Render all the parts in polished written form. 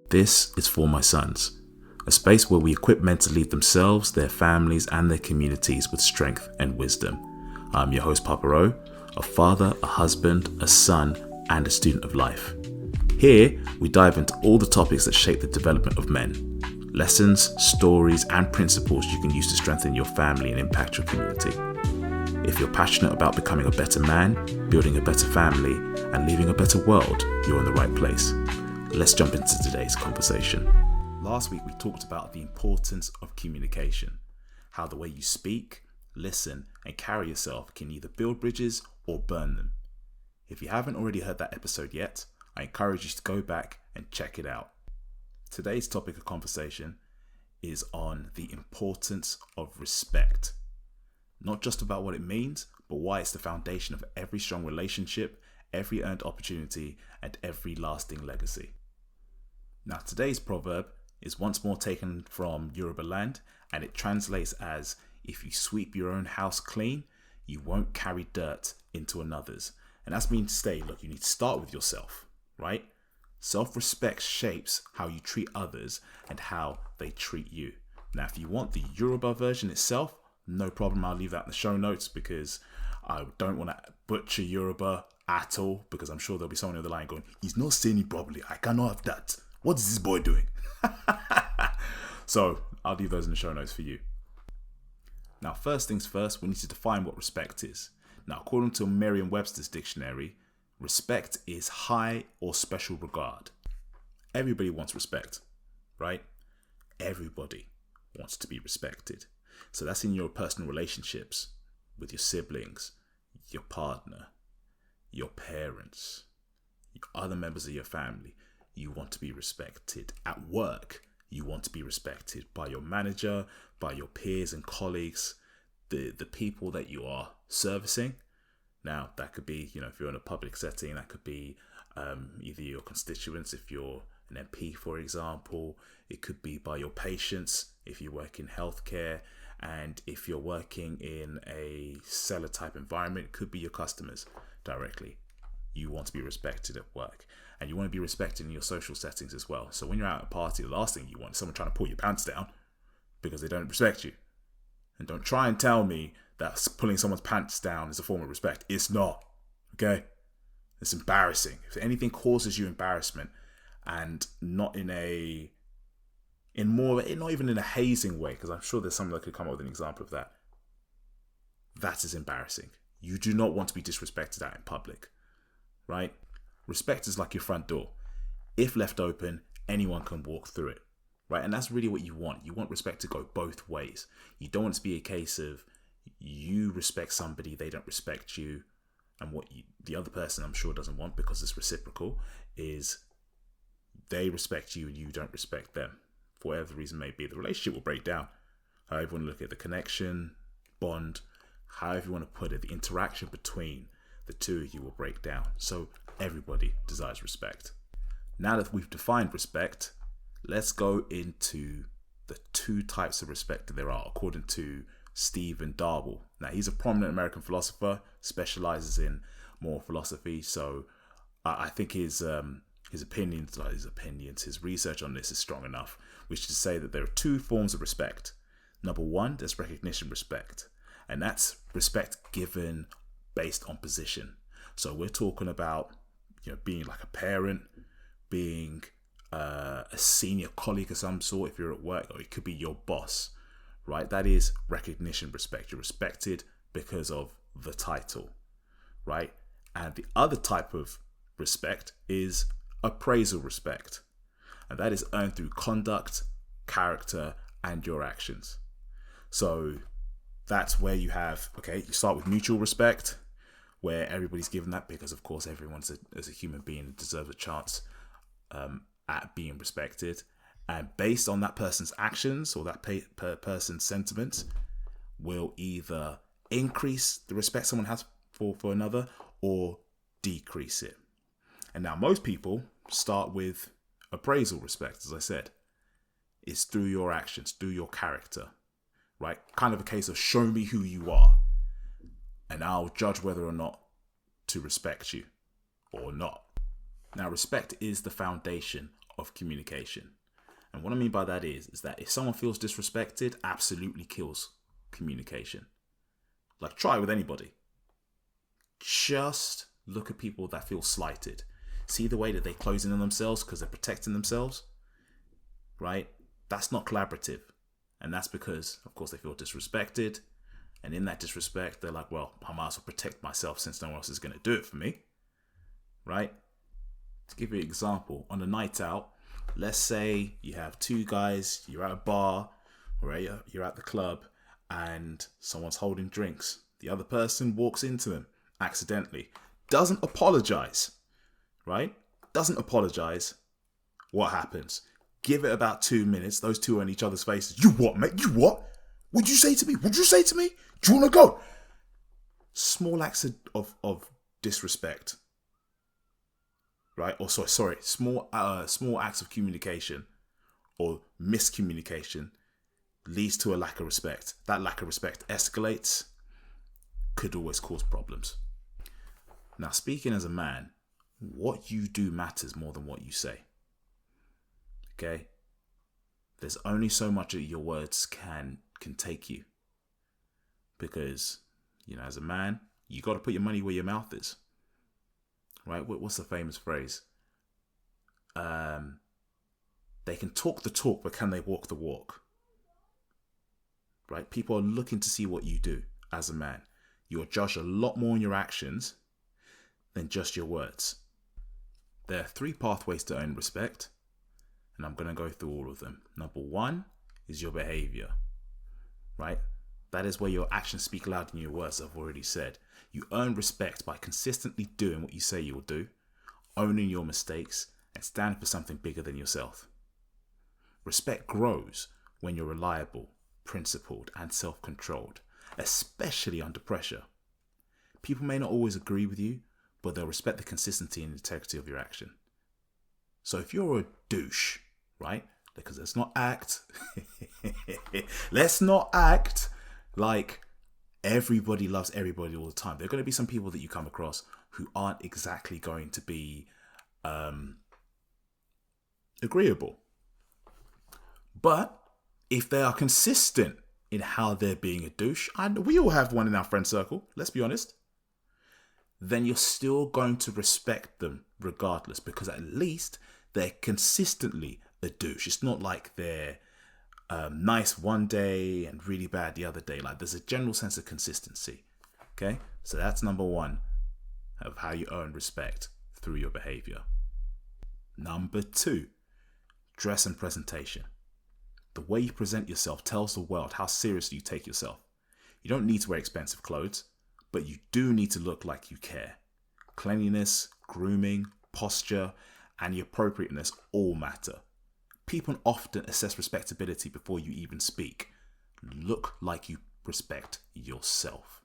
This is For My Sons, a space where we equip men to lead themselves, their families, and their communities with strength and wisdom. I'm your host, Papa O, a father, a husband, a son, and a student of life. Here, we dive into all the topics that shape the development of men. Lessons, stories, and principles you can use to strengthen your family and impact your community. If you're passionate about becoming a better man, building a better family, and leaving a better world, you're in the right place. Let's jump into today's conversation. Last week, we talked about the importance of communication, how the way you speak, listen, and carry yourself can either build bridges or burn them. If you haven't already heard that episode yet, I encourage you to go back and check it out. Today's topic of conversation is on the importance of respect. Not just about what it means, but why it's the foundation of every strong relationship, every earned opportunity, and every lasting legacy. Now, today's proverb is once more taken from Yoruba land, and it translates as, if you sweep your own house clean, you won't carry dirt into another's. And that's mean to say, look, you need to start with yourself, right? Self-respect shapes how you treat others and how they treat you. Now, if you want the Yoruba version itself, no problem, I'll leave that in the show notes because I don't want to butcher Yoruba at all, because I'm sure there'll be someone on the line going, he's not saying it properly, I cannot have that. What is this boy doing? So I'll leave those in the show notes for you. Now, first things first, we need to define what respect is. Now, according to Merriam-Webster's dictionary, respect is high or special regard. Everybody wants respect, right? Everybody wants to be respected. So that's in your personal relationships with your siblings, your partner, your parents, other members of your family. You want to be respected. At work, you want to be respected by your manager, by your peers and colleagues, the people that you are servicing. Now, that could be, if you're in a public setting, that could be either your constituents, if you're an MP, for example. It could be by your patients, if you work in healthcare. And if you're working in a seller type environment, it could be your customers directly. You want to be respected at work. And you want to be respected in your social settings as well. So when you're out at a party, the last thing you want is someone trying to pull your pants down because they don't respect you. And don't try and tell me that pulling someone's pants down is a form of respect. It's not. Okay? It's embarrassing. If anything causes you embarrassment, and not not even in a hazing way, because I'm sure there's someone that could come up with an example of that. That is embarrassing. You do not want to be disrespected out in public, right? Respect is like your front door. If left open, anyone can walk through it, right? And that's really what you want. You want respect to go both ways. You don't want it to be a case of you respect somebody, they don't respect you, and what the other person, I'm sure, doesn't want, because it's reciprocal, is they respect you and you don't respect them. For whatever the reason may be, the relationship will break down. However you want to look at the connection, bond, however you want to put it, the interaction between the two of you will break down. So everybody desires respect. Now that we've defined respect, let's go into the two types of respect that there are, according to Stephen Darwell. Now, he's a prominent American philosopher, specializes in moral philosophy. So I think his research on this is strong enough, which is to say that there are two forms of respect. Number one, there's recognition respect, and that's respect given based on position. So we're talking about, being like a parent, being a senior colleague of some sort if you're at work, or it could be your boss, right? That is recognition respect. You're respected because of the title, right? And the other type of respect is appraisal respect, and that is earned through conduct, character, and your actions. So that's where you have, you start with mutual respect, where everybody's given that because, of course, everyone's as a human being deserves a chance at being respected. And based on that person's actions or that person's sentiments, will either increase the respect someone has for another or decrease it. And now most people start with appraisal respect, as I said. It's through your actions, through your character, right? Kind of a case of show me who you are, and I'll judge whether or not to respect you or not. Now, respect is the foundation of communication. And what I mean by that is that if someone feels disrespected, absolutely kills communication. Like, try it with anybody. Just look at people that feel slighted. See the way that they close in on themselves because they're protecting themselves, right? That's not collaborative. And that's because, of course, they feel disrespected. And in that disrespect, they're like, well, I might as well protect myself since no one else is going to do it for me, right? To give you an example, on a night out, let's say you have two guys, you're at a bar, or you're at the club, and someone's holding drinks. The other person walks into them accidentally, doesn't apologize, right? Doesn't apologize. What happens? Give it about 2 minutes. Those two are in each other's faces. You what, mate? You what? What'd you say to me? What'd you say to me? Do you want to go? Small acts of disrespect, right? Or sorry, small acts of communication or miscommunication leads to a lack of respect. That lack of respect escalates, could always cause problems. Now, speaking as a man, what you do matters more than what you say. Okay? There's only so much that your words can take you. Because, as a man, you got to put your money where your mouth is. Right? What's the famous phrase? They can talk the talk, but can they walk the walk? Right? People are looking to see what you do as a man. You're judged a lot more on your actions than just your words. There are 3 pathways to earn respect, and I'm going to go through all of them. Number 1 is your behaviour, right? That is where your actions speak louder than your words, I've already said. You earn respect by consistently doing what you say you'll do, owning your mistakes, and standing for something bigger than yourself. Respect grows when you're reliable, principled, and self-controlled, especially under pressure. People may not always agree with you, but they'll respect the consistency and integrity of your action. So if you're a douche, right? Because let's not act like everybody loves everybody all the time. There are going to be some people that you come across who aren't exactly going to be agreeable. But if they are consistent in how they're being a douche, and we all have one in our friend circle, let's be honest, then you're still going to respect them regardless, because at least they're consistently a douche. It's not like they're nice one day and really bad the other day. Like, there's a general sense of consistency. Okay, so that's number 1 of how you earn respect, through your behavior. Number 2, dress and presentation. The way you present yourself tells the world how seriously you take yourself. You don't need to wear expensive clothes, but you do need to look like you care. Cleanliness, grooming, posture, and the appropriateness all matter. People often assess respectability before you even speak. Look like you respect yourself.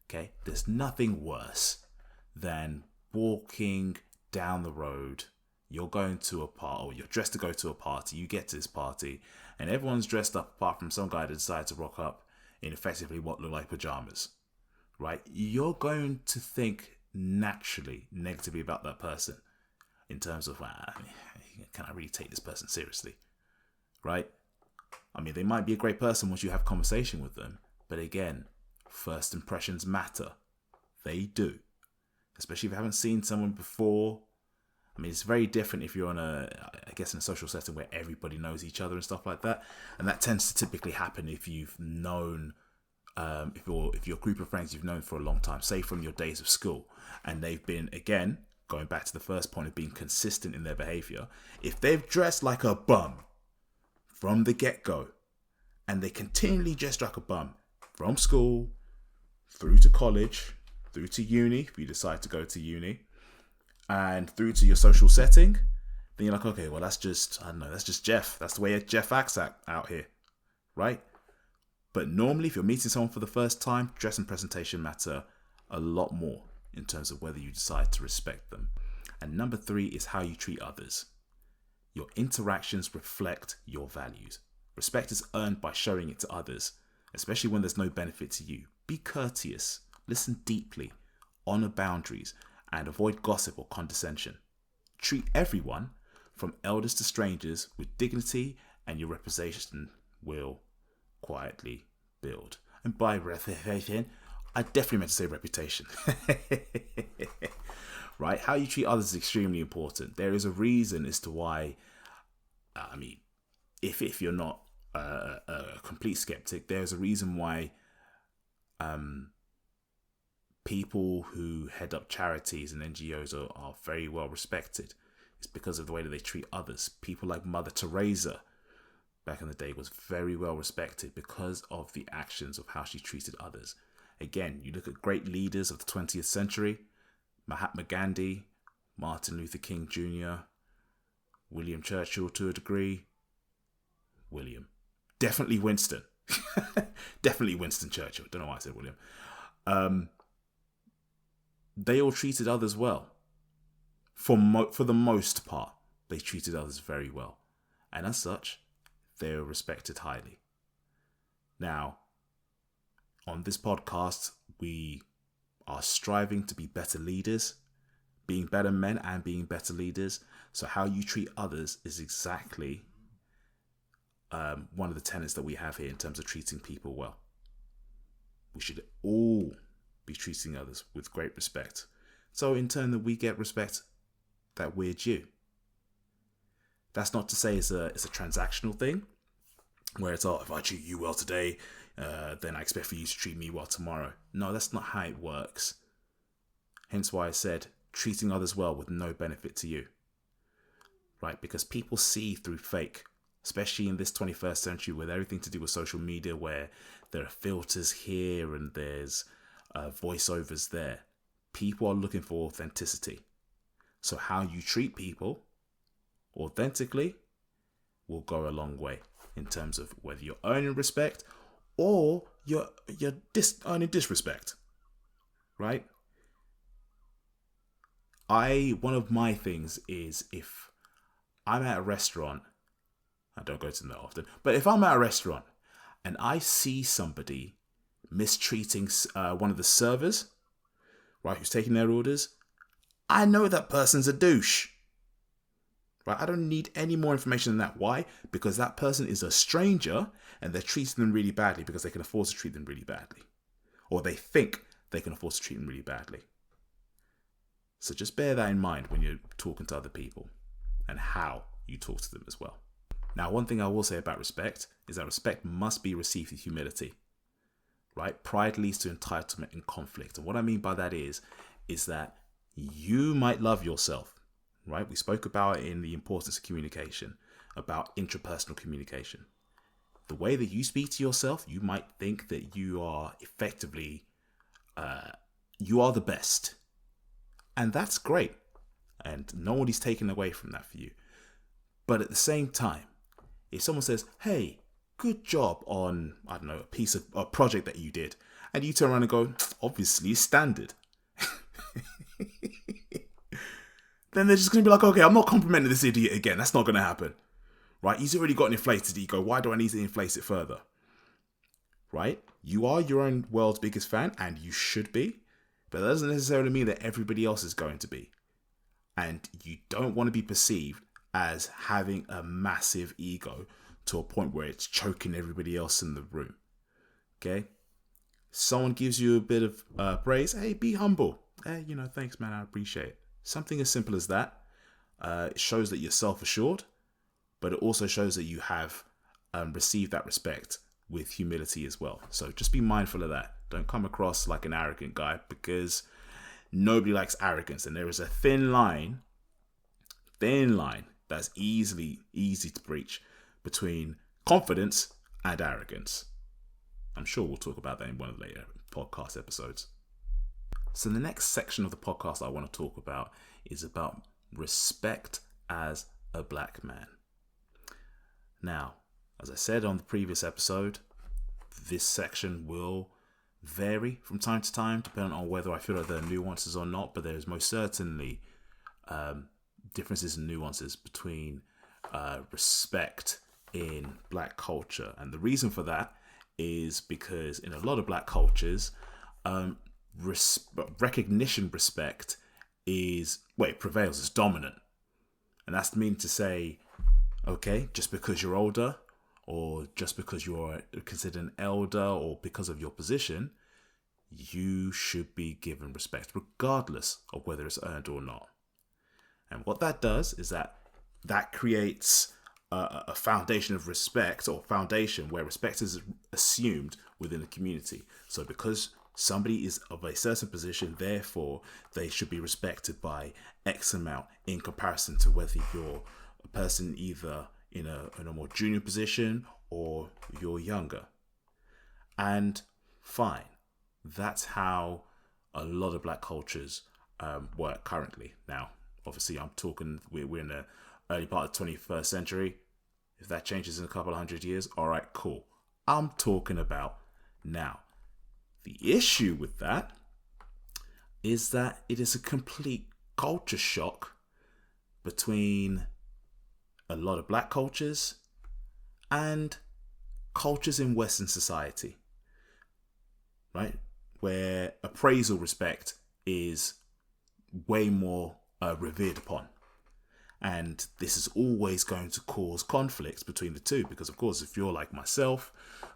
Okay? There's nothing worse than walking down the road. You're going to a party, or you're dressed to go to a party. You get to this party, and everyone's dressed up apart from some guy that decides to rock up in effectively what look like pajamas. Right? You're going to think naturally negatively about that person in terms of, can I really take this person seriously? Right? I mean, they might be a great person once you have a conversation with them, but again, first impressions matter. They do. Especially if you haven't seen someone before. I mean, it's very different if you're in a social setting where everybody knows each other and stuff like that. And that tends to typically happen if you've known, if you're a group of friends you've known for a long time, say from your days of school, and they've been, again, going back to the first point of being consistent in their behaviour. If they've dressed like a bum from the get-go, and they continually dress like a bum from school, through to college, through to uni, if you decide to go to uni, and through to your social setting, then you're like, okay, well, that's just Jeff. That's the way Jeff acts out here, right? But normally, if you're meeting someone for the first time, dress and presentation matter a lot more in terms of whether you decide to respect them. And number 3 is how you treat others. Your interactions reflect your values. Respect is earned by showing it to others, especially when there's no benefit to you. Be courteous, listen deeply, honor boundaries, and avoid gossip or condescension. Treat everyone, from elders to strangers, with dignity, and your reputation will quietly build. And by reputation, I definitely meant to say reputation. Right? How you treat others is extremely important. There is a reason as to why, if you're not a complete skeptic, there's a reason why people who head up charities and NGOs are very well respected. It's because of the way that they treat others. People like Mother Teresa back in the day was very well respected because of the actions of how she treated others. Again, you look at great leaders of the 20th century, Mahatma Gandhi, Martin Luther King Jr., William Churchill to a degree. Definitely Winston. Definitely Winston Churchill. Don't know why I said William. They all treated others well. For the most part, they treated others very well. And as such, they are respected highly. Now, on this podcast, we are striving to be better leaders, being better men and being better leaders. So how you treat others is exactly one of the tenets that we have here in terms of treating people well. We should all be treating others with great respect. So in turn, that we get respect that we're due. That's not to say it's a transactional thing, where it's, if I treat you well today, then I expect for you to treat me well tomorrow. No, that's not how it works. Hence why I said treating others well with no benefit to you. Right? Because people see through fake, especially in this 21st century with everything to do with social media, where there are filters here and there's voiceovers there. People are looking for authenticity. So how you treat people authentically will go a long way in terms of whether you're earning respect or you're earning disrespect, right? One of my things is, if I'm at a restaurant, I don't go to them that often, but if I'm at a restaurant and I see somebody mistreating one of the servers, right, who's taking their orders, I know that person's a douche. Right? I don't need any more information than that. Why? Because that person is a stranger and they're treating them really badly because they can afford to treat them really badly. Or they think they can afford to treat them really badly. So just bear that in mind when you're talking to other people and how you talk to them as well. Now, one thing I will say about respect is that respect must be received with humility. Right? Pride leads to entitlement and conflict. And what I mean by that is that you might love yourself. Right? We spoke about it in the importance of communication, about intrapersonal communication. The way that you speak to yourself, you might think that you are effectively, you are the best. And that's great. And nobody's taken away from that for you. But at the same time, if someone says, hey, good job on, I don't know, a project that you did, and you turn around and go, obviously standard. Then they're just going to be like, okay, I'm not complimenting this idiot again. That's not going to happen. Right? He's already got an inflated ego. Why do I need to inflate it further? Right? You are your own world's biggest fan, and you should be. But that doesn't necessarily mean that everybody else is going to be. And you don't want to be perceived as having a massive ego to a point where it's choking everybody else in the room. Okay? Someone gives you a bit of praise. Hey, be humble. Hey, thanks, man. I appreciate it. Something as simple as that. It shows that you're self-assured, but it also shows that you have received that respect with humility as well. So just be mindful of that. Don't come across like an arrogant guy, because nobody likes arrogance. And there is a thin line that's easy to breach between confidence and arrogance. I'm sure we'll talk about that in one of the later podcast episodes. So the next section of the podcast I want to talk about is about respect as a black man. Now, as I said on the previous episode, this section will vary from time to time, depending on whether I feel like there are nuances or not, but there's most certainly differences and nuances between respect in black culture. And the reason for that is because in a lot of black cultures, recognition respect prevails as dominant, And that's mean to say, okay, just because you're older, or just because you're considered an elder, or because of your position, you should be given respect, regardless of whether it's earned or not. And what that does is that creates a foundation of respect, or foundation where respect is assumed within the community. So because somebody is of a certain position, therefore they should be respected by X amount in comparison to whether you're a person either in a more junior position or you're younger. And fine. That's how a lot of black cultures work currently. Now, obviously, I'm talking, we're in the early part of the 21st century. If that changes in a couple of 100 years, all right, cool. I'm talking about now. The issue with that is that it is a complete culture shock between a lot of black cultures and cultures in Western society, right? Where appraisal respect is way more revered upon. And this is always going to cause conflicts between the two, because of course, if you're like myself,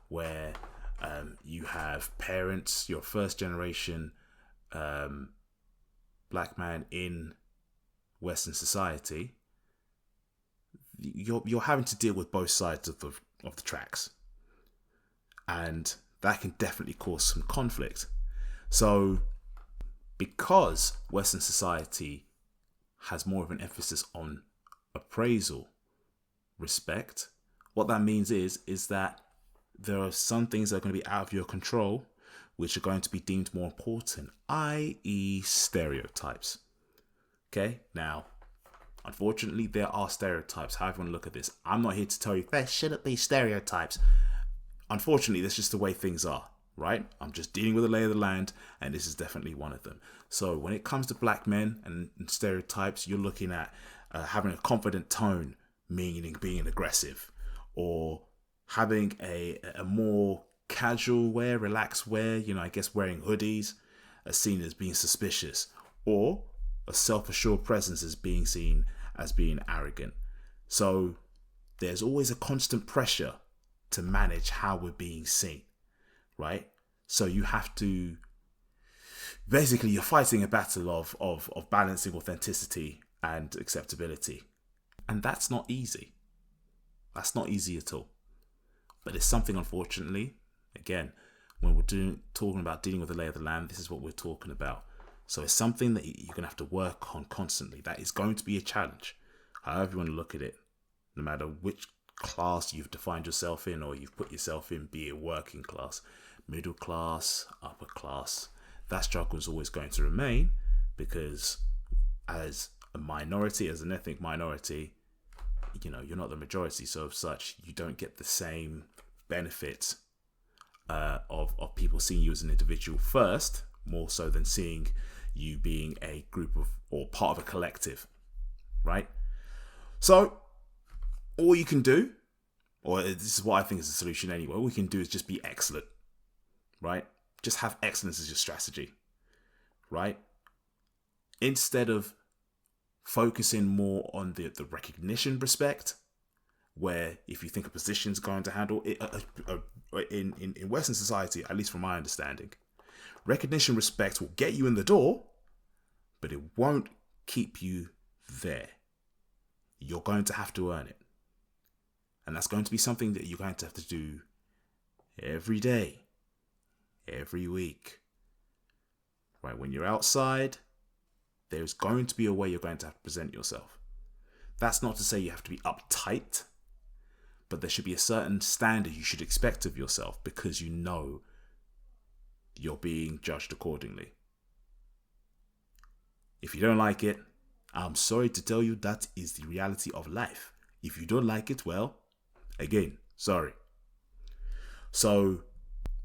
where you have parents, you're first generation black man in Western society, you're having to deal with both sides of the tracks, and that can definitely cause some conflict. So because Western society has more of an emphasis on appraisal respect, what that means is that there are some things that are going to be out of your control which are going to be deemed more important, i.e. stereotypes. Okay, now unfortunately there are stereotypes. However you want to look at this, I'm not here to tell you there shouldn't be stereotypes. Unfortunately, that's just the way things are, right? I'm just dealing with the lay of the land, and this is definitely one of them. So when it comes to black men and stereotypes, you're looking at having a confident tone, meaning being aggressive, or having a more casual wear, relaxed wear, I guess wearing hoodies are seen as being suspicious, or a self-assured presence as being seen as being arrogant. So there's always a constant pressure to manage how we're being seen, right? So you have to, basically you're fighting a battle of balancing authenticity and acceptability. And that's not easy. That's not easy at all. But it's something, unfortunately, again, when we're talking about dealing with the lay of the land, this is what we're talking about. So it's something that you're going to have to work on constantly. That is going to be a challenge, however you want to look at it, no matter which class you've defined yourself in or you've put yourself in, be it working class, middle class, upper class. That struggle is always going to remain, because as a minority, as an ethnic minority, you're not the majority. So as such, you don't get the same benefits of people seeing you as an individual first, more so than seeing you being a group of, or part of a collective, right? So all you can do, or this is what I think is the solution anyway, all we can do is just be excellent, right? Just have excellence as your strategy, right? Instead of focusing more on the recognition respect, where if you think a position's going to handle it, in Western society, at least from my understanding, recognition respect will get you in the door, but it won't keep you there. You're going to have to earn it. And that's going to be something that you're going to have to do every day, every week. Right? When you're outside, there's going to be a way you're going to have to present yourself. That's not to say you have to be uptight, but there should be a certain standard you should expect of yourself, because you know you're being judged accordingly. If you don't like it, I'm sorry to tell you that is the reality of life. If you don't like it, well, again, sorry. So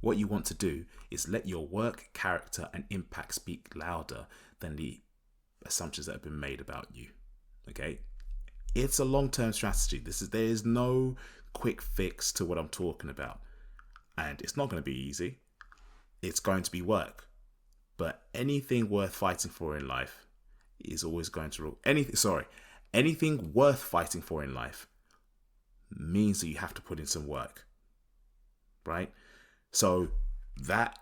what you want to do is let your work, character, and impact speak louder than the assumptions that have been made about you. Okay? It's a long-term strategy. There is no quick fix to what I'm talking about. And it's not going to be easy. It's going to be work. But anything worth fighting for in life is always going to Anything worth fighting for in life means that you have to put in some work, right? So that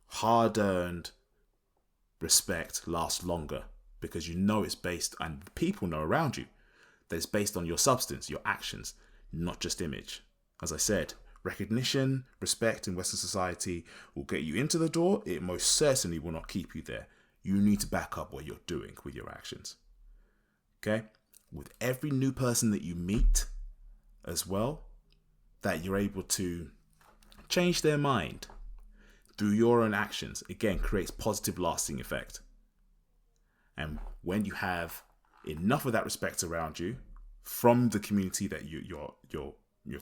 hard-earned respect lasts longer because you know it's based, and people know around you, that it's based on your substance, your actions, not just image. As I said, recognition, respect in Western society will get you into the door. It most certainly will not keep you there. You need to back up what you're doing with your actions. Okay? With every new person that you meet as well, that you're able to change their mind through your own actions, again, creates positive lasting effect. And when you have enough of that respect around you from the community that you're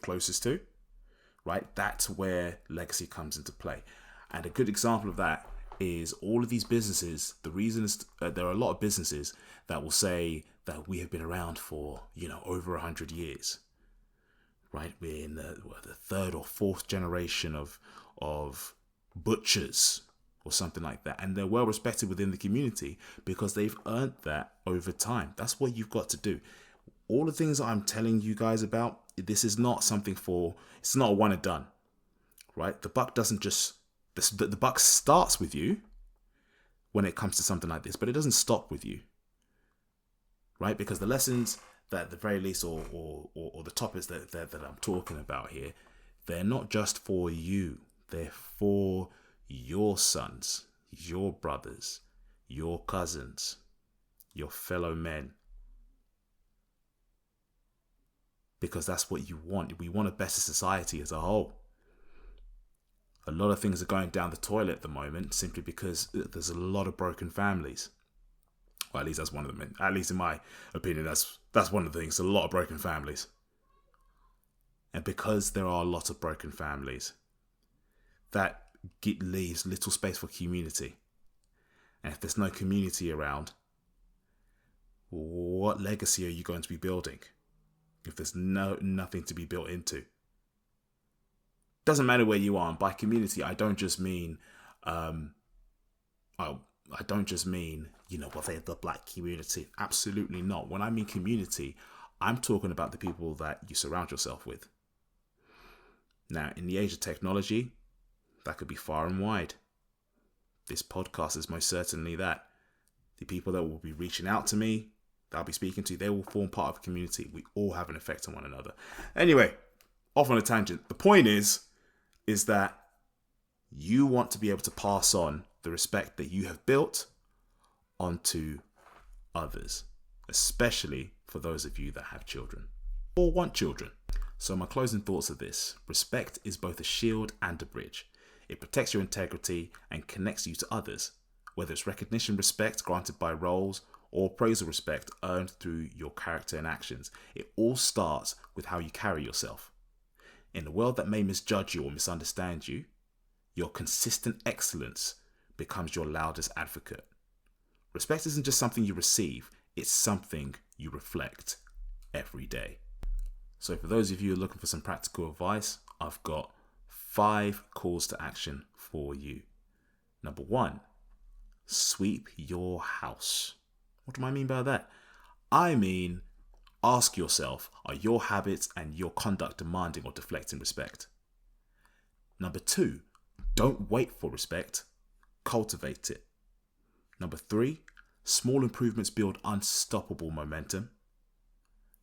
closest to, right? That's where legacy comes into play. And a good example of that is all of these businesses. The reason is there are a lot of businesses that will say that we have been around for, over 100 years, right? We're in the third or fourth generation of butchers or something like that. And they're well respected within the community because they've earned that over time. That's what you've got to do. All the things that I'm telling you guys about, this is not something it's not a one and done, right? The buck doesn't just, the buck starts with you when it comes to something like this, but it doesn't stop with you, right? Because the lessons that at the very least, or the topics that I'm talking about here, they're not just for you. They're for your sons, your brothers, your cousins, your fellow men. Because that's what you want. We want a better society as a whole. A lot of things are going down the toilet at the moment simply because there's a lot of broken families. Well, at least that's one of them. At least in my opinion, that's one of the things. A lot of broken families. And because there are a lot of broken families, that leaves little space for community. And if there's no community around, what legacy are you going to be building? If there's nothing to be built into. Doesn't matter where you are. And by community, I don't just mean, the black community. Absolutely not. When I mean community, I'm talking about the people that you surround yourself with. Now, in the age of technology, that could be far and wide. This podcast is most certainly that. The people that will be reaching out to me, that I'll be speaking to, they will form part of a community. We all have an effect on one another. Anyway, off on a tangent. The point is that you want to be able to pass on the respect that you have built onto others, especially for those of you that have children or want children. So my closing thoughts are this: respect is both a shield and a bridge. It protects your integrity and connects you to others, whether it's recognition respect granted by roles or appraisal respect earned through your character and actions. It all starts with how you carry yourself. In a world that may misjudge you or misunderstand you, your consistent excellence becomes your loudest advocate. Respect isn't just something you receive, it's something you reflect every day. So for those of you looking for some practical advice, I've got 5 calls to action for you. Number 1, sweep your house. What do I mean by that? I mean, ask yourself, are your habits and your conduct demanding or deflecting respect? Number 2, don't wait for respect, cultivate it. Number 3, small improvements build unstoppable momentum.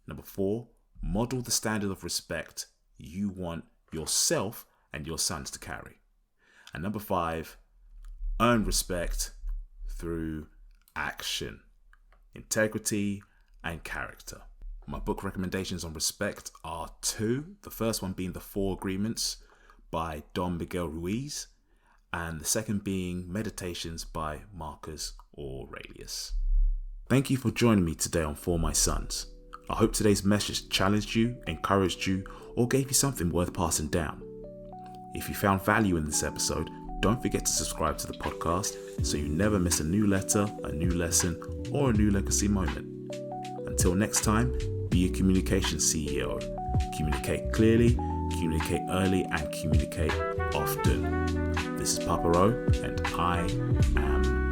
Number 4, model the standard of respect you want yourself and your sons to carry. And number 5, earn respect through action, integrity, and character. My book recommendations on respect are 2. The first one being The 4 Agreements by Don Miguel Ruiz, and the second being Meditations by Marcus Aurelius. Thank you for joining me today on For My Sons. I hope today's message challenged you, encouraged you, or gave you something worth passing down. If you found value in this episode, don't forget to subscribe to the podcast so you never miss a new letter, a new lesson, or a new legacy moment. Until next time, be a communication CEO. Communicate clearly, communicate early, and communicate often. This is Papa Ro, and I am